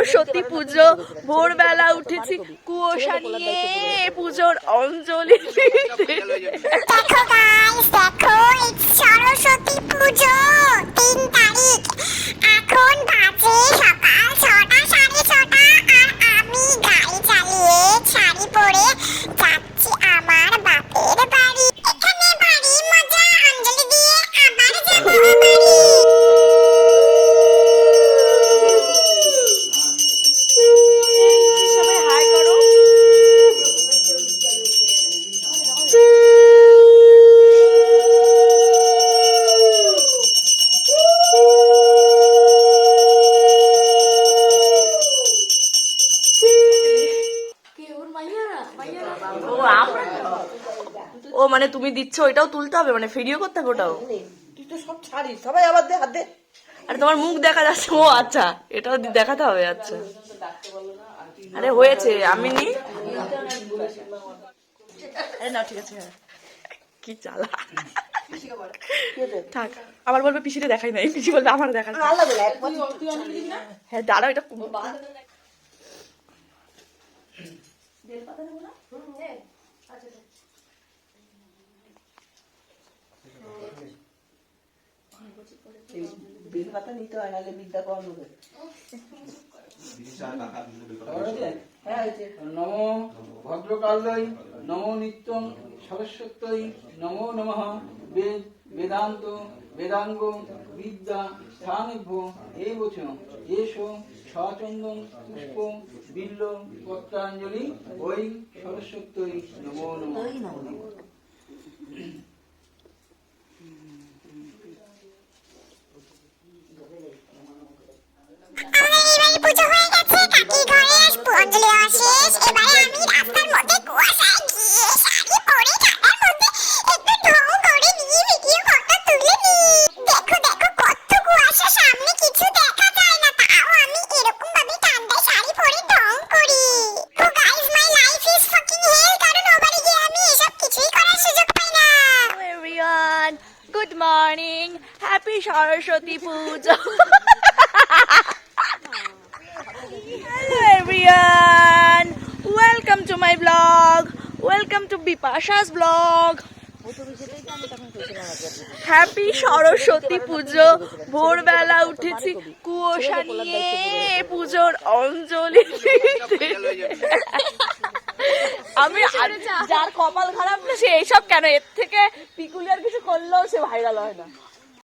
সরস্বতী পুজো, ভোরবেলা উঠেছি কুয়াশা নিয়ে পুজোর অঞ্জলি। দেখো গাইস, দেখো সরস্বতী পুজো 3 তারিখ। এখন বাজে সকাল 6টা 6:30 আর আমি গাড়ি চালিয়ে শাড়ি পরে যাচ্ছি আমার বাপের বাড়ি। এখানে বাড়ি মজা, অঞ্জলি দিয়ে আবার যাবো বাড়ি। সবাই হাই করো। ও মানে তুমি দিচ্ছ, ওইটাও তুলতে হবে, মানে ভিডিও করতে হবে ওটাও? তুই তো সব ছাড়িস, সবাই আবার দে, হাত দে। আরে তোমার মুখ দেখা যাচ্ছে। ও আচ্ছা, এটাও দেখাতে হবে। আচ্ছা আরে হয়েছে, আমি নি। আরে না ঠিক আছে। কি চালা থাক, আবার বলবে পিসিরে দেখাই নাই, পিসি বলবে আমার দেখা। হ্যাঁ দাঁড়াও, এটা বেল পাতা নিতে হয়, নাহলে বিদ্যা কম হবে। নমো ভদ্রকাল্যই নমো নিত্যং সরস্বত্যই নমো নমঃ। বেদ বেদান্ত বেদাঙ্গ বিদ্যা স্থানিভ্য এবচ এষ সচন্দন পুষ্প বিল্ল পত্রাঞ্জলি ওই সরস্বত্যই নমো নমঃ। পুজো হয়ে গেছে, কাকির ঘরে আসবো, অঞ্জলি দেওয়া শেষ। এবারে আমি রাস্তার মধ্যে কুয়াশায় গিয়ে শাড়ি পরে ঠান্ডার মধ্যে একটু ঢং করে নিয়ে ভিডিও ফটো তুলে নি। দেখো দেখো কত কুয়াশা, সামনে কিছু দেখা যায় না, তাও আমি এরকম ভাবে ঠান্ডায় শাড়ি পরে ঢং করি। তো guys, my life is fucking hell, কারণ ওবারে গিয়ে আমি এসব কিছুই করার সুযোগ পাই না। everyone, good morning, happy Saraswati Puja. Hello everyone, welcome to my vlog, welcome to Bipasha's vlog. Happy Saraswati পুজো, ভোরবেলা উঠেছি কুয়াশা নিয়ে পুজোর অঞ্জলি। আমি যার কপাল খারাপ না সে এইসব কেন, এর থেকে পিকুলিয়ার কিছু করলেও সে ভাইরাল হয় না।